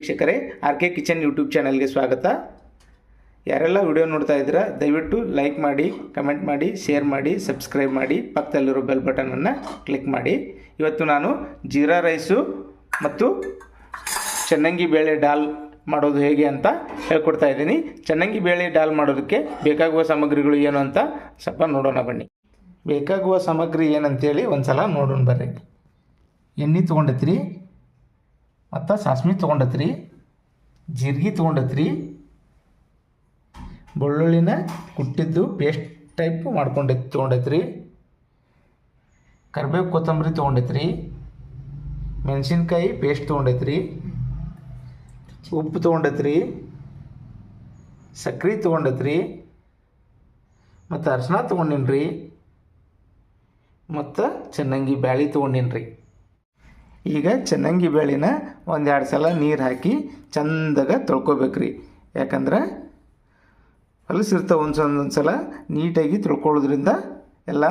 ವೀಕ್ಷಕರೇ RK. Kitchen YouTube ಚಾನಲ್ಗೆ ಸ್ವಾಗತ. ಯಾರೆಲ್ಲ ವಿಡಿಯೋ ನೋಡ್ತಾ ಇದ್ದೀರಾ ದಯವಿಟ್ಟು ಲೈಕ್ ಮಾಡಿ, ಕಮೆಂಟ್ ಮಾಡಿ, ಶೇರ್ ಮಾಡಿ, ಸಬ್ಸ್ಕ್ರೈಬ್ ಮಾಡಿ, ಪಕ್ಕದಲ್ಲಿರೋ ಬೆಲ್ ಬಟನನ್ನು ಕ್ಲಿಕ್ ಮಾಡಿ. ಇವತ್ತು ನಾನು ಜೀರಾ ರೈಸು ಮತ್ತು ಚನ್ನಂಗಿ ಬೇಳೆ ಡಾಲ್ ಮಾಡೋದು ಹೇಗೆ ಅಂತ ಹೇಳ್ಕೊಡ್ತಾ ಇದ್ದೀನಿ. ಚನ್ನಂಗಿ ಬೇಳೆ ಡಾಲ್ ಮಾಡೋದಕ್ಕೆ ಬೇಕಾಗುವ ಸಾಮಗ್ರಿಗಳು ಏನು ಅಂತ ಸ್ವಲ್ಪ ನೋಡೋಣ ಬನ್ನಿ. ಬೇಕಾಗುವ ಸಾಮಗ್ರಿ ಏನಂತೇಳಿ ಒಂದು ಸಲ ನೋಡೋಣ ಬರ್ರಿ. ಎಣ್ಣೆ ತೊಗೊಂಡೈತ್ರಿ, ಮತ್ತು ಸಾಸ್ಮಿ ತೊಗೊಂಡತ್ರಿ, ಜೀರಿಗೆ ತೊಗೊಂಡತ್ರಿ, ಬೆಳ್ಳುಳ್ಳಿನ ಕುಟ್ಟಿದ್ದು ಪೇಸ್ಟ್ ಟೈಪ್ ತೊಗೊಂಡೈತ್ರಿ, ಕರಿಬೇವು ಕೊತ್ತಂಬರಿ ತೊಗೊಂಡೈತ್ರಿ, ಮೆಣಸಿನ್ಕಾಯಿ ಪೇಸ್ಟ್ ತೊಗೊಂಡೈತ್ರಿ, ಉಪ್ಪು ತೊಗೊಂಡೈತ್ರಿ, ಸಕ್ರೆ ತೊಗೊಂಡೈತ್ರಿ, ಮತ್ತು ಅರಿಶಿನ ತೊಗೊಂಡಿನ್ರಿ, ಮತ್ತು ಚನ್ನಂಗಿ ಬ್ಯಾಳಿ ತೊಗೊಂಡಿನ್ರಿ. ಈಗ ಚನ್ನಂಗಿ ಬೇಳೆನ ಒಂದೆರಡು ಸಲ ನೀರು ಹಾಕಿ ಚಂದಾಗ ತೊಳ್ಕೊಬೇಕ್ರಿ. ಯಾಕಂದ್ರೆ ಹೊಲಸಿರ್ತಾವೆ ಒಂದೊಂದು ಸಲ ನೀಟಾಗಿ ತೊಳ್ಕೊಳ್ಳೋದ್ರಿಂದ ಎಲ್ಲ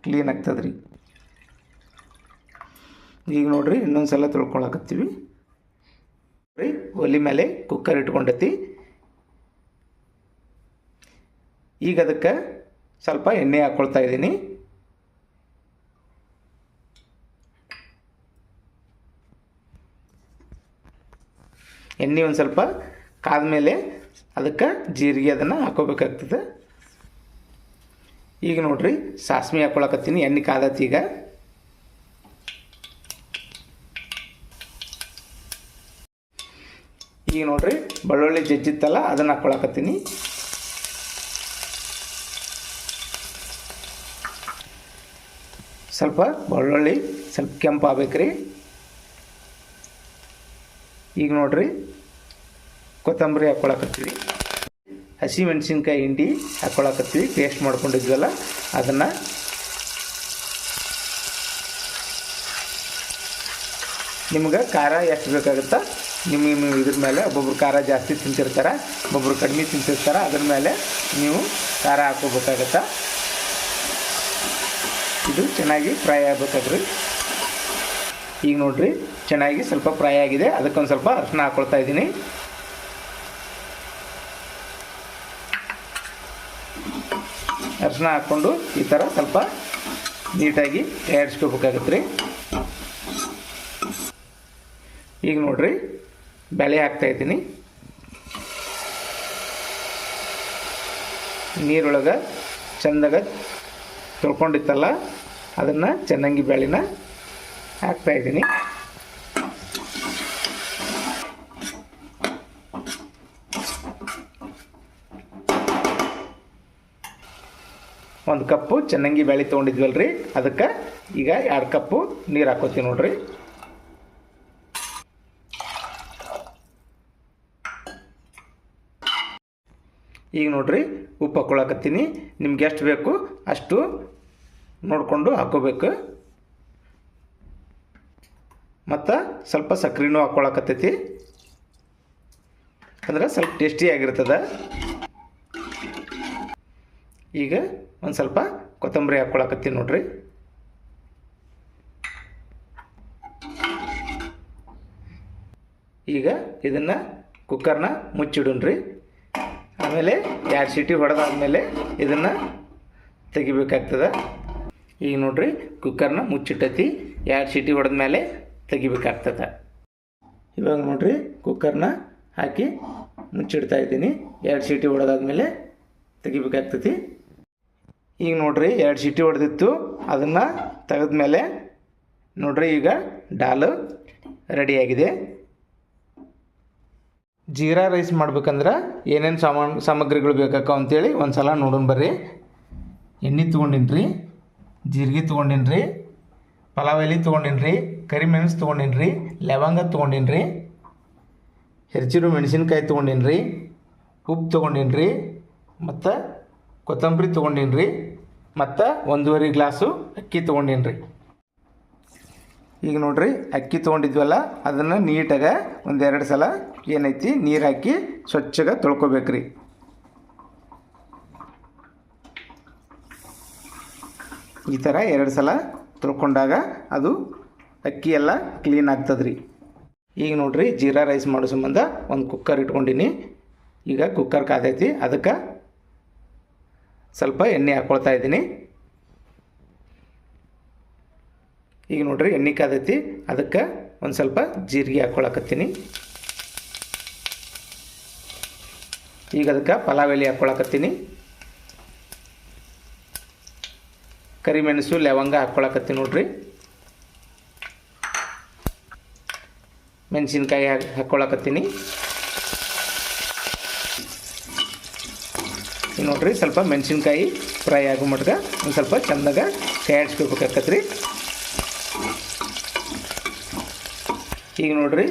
ಕ್ಲೀನ್ ಆಗ್ತದೆ ರೀ. ಈಗ ನೋಡಿರಿ ಇನ್ನೊಂದು ಸಲ ತೊಳ್ಕೊಳಕತ್ತೀವಿ ರೀ. ಒಲೆ ಮೇಲೆ ಕುಕ್ಕರ್ ಇಟ್ಕೊಂಡೈತಿ. ಈಗ ಅದಕ್ಕೆ ಸ್ವಲ್ಪ ಎಣ್ಣೆ ಹಾಕ್ಕೊಳ್ತಾ ಇದ್ದೀನಿ. ಎಣ್ಣೆ ಒಂದು ಸ್ವಲ್ಪ ಕಾದ ಮೇಲೆ ಅದಕ್ಕೆ ಜೀರಿಗೆ ಅದನ್ನು ಹಾಕೋಬೇಕಾಗ್ತದೆ. ಈಗ ನೋಡಿರಿ ಸಾಸ್ಮಿ ಹಾಕ್ಕೊಳಕತ್ತೀನಿ. ಎಣ್ಣೆ ಕಾದತ್ತಿ. ಈಗ ನೋಡಿರಿ ಬೆಳ್ಳುಳ್ಳಿ ಜಜ್ಜಿತ್ತಲ್ಲ ಅದನ್ನು ಹಾಕ್ಕೊಳಕತ್ತೀನಿ. ಸ್ವಲ್ಪ ಬೆಳ್ಳುಳ್ಳಿ ಸ್ವಲ್ಪ ಕೆಂಪು ಆಗ್ಬೇಕ್ರಿ. ಈಗ ನೋಡಿರಿ ಕೊತ್ತಂಬರಿ ಹಾಕ್ಕೊಳಕತ್ತೀವಿ, ಹಸಿ ಮೆಣಸಿನ್ಕಾಯಿ ಹಿಂಡಿ ಹಾಕ್ಕೊಳಕತ್ತೀವಿ, ಪೇಸ್ಟ್ ಮಾಡ್ಕೊಂಡಿದ್ವಲ್ಲ ಅದನ್ನು. ನಿಮ್ಗೆ ಖಾರ ಎಷ್ಟು ಬೇಕಾಗುತ್ತಾ ನಿಮ್ಮ ಇದ್ರ ಮೇಲೆ, ಒಬ್ಬೊಬ್ರು ಖಾರ ಜಾಸ್ತಿ ತಿಂತಿರ್ತಾರೆ, ಒಬ್ಬೊಬ್ರು ಕಡಿಮೆ ತಿಂತಿರ್ತಾರೆ, ಅದ್ರ ಮೇಲೆ ನೀವು ಖಾರ ಹಾಕೋಬೇಕಾಗತ್ತಾ. ಇದು ಚೆನ್ನಾಗಿ ಫ್ರೈ ಆಗ್ಬೇಕಾದ್ರಿ. ಈಗ ನೋಡಿರಿ ಚೆನ್ನಾಗಿ ಸ್ವಲ್ಪ ಫ್ರೈ ಆಗಿದೆ. ಅದಕ್ಕೊಂದು ಸ್ವಲ್ಪ ಅರಿಶಿನ ಹಾಕ್ಕೊಳ್ತಾ ಇದ್ದೀನಿ. ಅರಿಶಿನ ಹಾಕ್ಕೊಂಡು ಈ ಥರ ಸ್ವಲ್ಪ ನೀಟಾಗಿ ತಯಾರಿಸ್ಕೋಬೇಕಾಗತ್ತೆ ರೀ. ಈಗ ನೋಡಿರಿ ಬೇಳೆ ಹಾಕ್ತಾಯಿದ್ದೀನಿ. ನೀರೊಳಗೆ ಚೆಂದಾಗ ತೊಳ್ಕೊಂಡಿತ್ತಲ್ಲ ಅದನ್ನು ಚನ್ನಂಗಿ ಬೇಳೆನ ಹಾಕ್ತಾಯಿದ್ದೀನಿ. ಒಂದು ಕಪ್ಪು ಚನ್ನಂಗಿ ಬೇಳೆ ತೊಗೊಂಡಿದ್ವಲ್ರಿ, ಅದಕ್ಕೆ ಈಗ 2 ಕಪ್ಪು ನೀರು ಹಾಕೋತೀವಿ ನೋಡ್ರಿ. ಈಗ ನೋಡ್ರಿ ಉಪ್ಪು ಹಾಕ್ಕೊಳಕತ್ತೀನಿ. ನಿಮ್ಗೆ ಎಷ್ಟು ಬೇಕು ಅಷ್ಟು ನೋಡಿಕೊಂಡು ಹಾಕ್ಕೋಬೇಕು. ಮತ್ತು ಸ್ವಲ್ಪ ಸಕ್ರೆನೂ ಹಾಕ್ಕೊಳಕತ್ತೈತಿ, ಅಂದ್ರೆ ಸ್ವಲ್ಪ ಟೇಸ್ಟಿಯಾಗಿರ್ತದೆ. ಈಗ ಒಂದು ಸ್ವಲ್ಪ ಕೊತ್ತಂಬರಿ ಹಾಕ್ಕೊಳಕತ್ತೀನಿ ನೋಡ್ರಿ. ಈಗ ಇದನ್ನು ಕುಕ್ಕರ್ನ ಮುಚ್ಚಿಡೋಣ್ರಿ. ಆಮೇಲೆ 2 ಸೀಟಿ ಹೊಡೆದಾದ್ಮೇಲೆ ಇದನ್ನು ತೆಗಿಬೇಕಾಗ್ತದೆ. ಈಗ ನೋಡ್ರಿ ಕುಕ್ಕರ್ನ ಮುಚ್ಚಿಟ್ಟೈತಿ. 2 ಸೀಟಿ ಹೊಡೆದ ಮೇಲೆ ತೆಗಿಬೇಕಾಗ್ತದೆ. ಇವಾಗ ನೋಡ್ರಿ ಕುಕ್ಕರ್ನ ಹಾಕಿ ಮುಚ್ಚಿಡ್ತಾ ಇದ್ದೀನಿ. 2 ಸೀಟಿ ಹೊಡೆದಾದ್ಮೇಲೆ ತೆಗಿಬೇಕಾಗ್ತೈತಿ. ಈಗ ನೋಡ್ರಿ 2 ಸೀಟಿ ಹೊಡೆದಿತ್ತು, ಅದನ್ನು ತೆಗೆದ್ಮೇಲೆ ನೋಡ್ರಿ ಈಗ ಡಾಲು ರೆಡಿಯಾಗಿದೆ. ಜೀರಾ ರೈಸ್ ಮಾಡ್ಬೇಕಂದ್ರೆ ಏನೇನು ಸಾಮಗ್ರಿಗಳು ಬೇಕಾಕ ಅಂತೇಳಿ ಒಂದು ಸಲ ನೋಡೋಣ ಬರ್ರಿ. ಎಣ್ಣೆ ತೊಗೊಂಡಿನ್ರಿ, ಜೀರಿಗೆ ತೊಗೊಂಡಿನ್ರಿ, ಪಲಾವ್ ಎಲೆ ತೊಗೊಂಡಿನ್ರಿ, ಕರಿಮೆಣಸು ತೊಗೊಂಡಿನ್ರಿ, ಲವಂಗ ತೊಗೊಂಡಿನ್ರಿ, ಹೆರ್ಚಿರು ಮೆಣಸಿನ್ಕಾಯಿ ತೊಗೊಂಡಿನ್ರಿ, ಉಪ್ಪು ತೊಗೊಂಡಿನ್ರಿ, ಮತ್ತು ಕೊತ್ತಂಬರಿ ತೊಗೊಂಡಿನ್ರಿ, ಮತ್ತು 1.5 ಗ್ಲಾಸು ಅಕ್ಕಿ ತೊಗೊಂಡಿನ್ರಿ. ಈಗ ನೋಡ್ರಿ ಅಕ್ಕಿ ತೊಗೊಂಡಿದ್ವಲ್ಲ ಅದನ್ನು ನೀಟಾಗಿ 1-2 ಸಲ ಏನೈತಿ ನೀರು ಹಾಕಿ ಸ್ವಚ್ಛಗೆ ತೊಳ್ಕೊಬೇಕ್ರಿ. ಈ ಥರ 2 ಸಲ ತೊಳ್ಕೊಂಡಾಗ ಅದು ಅಕ್ಕಿ ಎಲ್ಲ ಕ್ಲೀನ್ ಆಗ್ತದೆ ರೀ. ಈಗ ನೋಡ್ರಿ ಜೀರಾ ರೈಸ್ ಮಾಡೋ ಸಂಬಂಧ ಒಂದು ಕುಕ್ಕರ್ ಇಟ್ಕೊಂಡಿನಿ. ಈಗ ಕುಕ್ಕರ್ ಕಾದೈತಿ, ಅದಕ್ಕೆ ಸ್ವಲ್ಪ ಎಣ್ಣೆ ಹಾಕ್ಕೊಳ್ತಾ ಇದ್ದೀನಿ. ಈಗ ನೋಡ್ರಿ ಎಣ್ಣೆ ಕಾದೈತಿ, ಅದಕ್ಕೆ ಒಂದು ಸ್ವಲ್ಪ ಜೀರಿಗೆ ಹಾಕ್ಕೊಳಕತ್ತೀನಿ. ಈಗ ಅದಕ್ಕೆ ಪಲಾವ್ ಎಲೆ ಹಾಕ್ಕೊಳಕತ್ತೀನಿ. ಕರಿಮೆಣಸು ಲವಂಗ ಹಾಕ್ಕೊಳಕತ್ತೀನಿ ನೋಡ್ರಿ. ಮೆಣಸಿನ್ಕಾಯಿ ಹಾಕ್ಕೊಳಕತ್ತೀನಿ. ಈಗ ನೋಡ್ರಿ ಸ್ವಲ್ಪ ಮೆಣಸಿನ್ಕಾಯಿ ಫ್ರೈ ಆಗೋ ಮಟ್ಟ ಒಂದು ಸ್ವಲ್ಪ ಚೆಂದಾಗ ಕೈ ಆಡಿಸ್ಕೋಬೇಕಾಕತ್ರಿ. ಈಗ ನೋಡ್ರಿ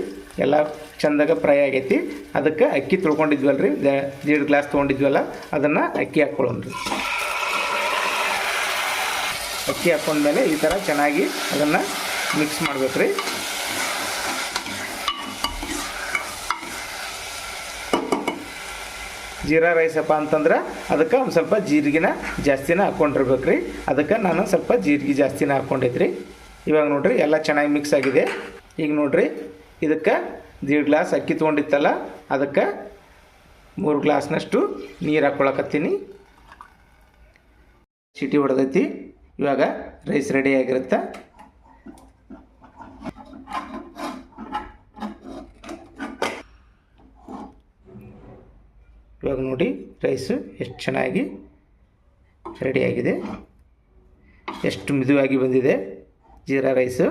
ಎಲ್ಲ ಚೆಂದಾಗ ಫ್ರೈ ಆಗೈತಿ. ಅದಕ್ಕೆ ಅಕ್ಕಿ ತೊಳ್ಕೊಂಡಿದ್ವಲ್ರಿ, 1.5 ಗ್ಲಾಸ್ ತೊಗೊಂಡಿದ್ವಲ್ಲ, ಅದನ್ನು ಅಕ್ಕಿ ಹಾಕ್ಕೊಳ್ಳೋಣ್ರಿ. ಅಕ್ಕಿ ಹಾಕ್ಕೊಂಡ್ಮೇಲೆ ಈ ಥರ ಚೆನ್ನಾಗಿ ಅದನ್ನು ಮಿಕ್ಸ್ ಮಾಡ್ಬೇಕು ರೀ. ಜೀರಾ ರೈಸಪ್ಪ ಅಂತಂದ್ರೆ ಅದಕ್ಕೆ ಒಂದು ಸ್ವಲ್ಪ ಜೀರಿಗೆನ ಜಾಸ್ತಿನ ಹಾಕ್ಕೊಂಡಿರ್ಬೇಕು ರೀ. ಅದಕ್ಕೆ ನಾನು ಸ್ವಲ್ಪ ಜೀರಿಗೆ ಜಾಸ್ತಿನ ಹಾಕ್ಕೊಂಡಿದ್ರಿ. ಇವಾಗ ನೋಡ್ರಿ ಎಲ್ಲ ಚೆನ್ನಾಗಿ ಮಿಕ್ಸ್ ಆಗಿದೆ. ಈಗ ನೋಡ್ರಿ ಇದಕ್ಕೆ 1.5 ಗ್ಲಾಸ್ ಅಕ್ಕಿ ತೊಗೊಂಡಿತ್ತಲ್ಲ, ಅದಕ್ಕೆ 3 ಗ್ಲಾಸ್ನಷ್ಟು ನೀರು ಹಾಕ್ಕೊಳಕತ್ತೀನಿ. ಸಿಟಿ ಹೊಡೆದೈತಿ. ಇವಾಗ ರೈಸ್ ರೆಡಿ ಆಗಿರುತ್ತೆ. ಇವಾಗ ನೋಡಿ ರೈಸು ಎಷ್ಟು ಚೆನ್ನಾಗಿ ರೆಡಿಯಾಗಿದೆ, ಎಷ್ಟು ಮಿದುವಾಗಿ ಬಂದಿದೆ ಜೀರಾ ರೈಸು.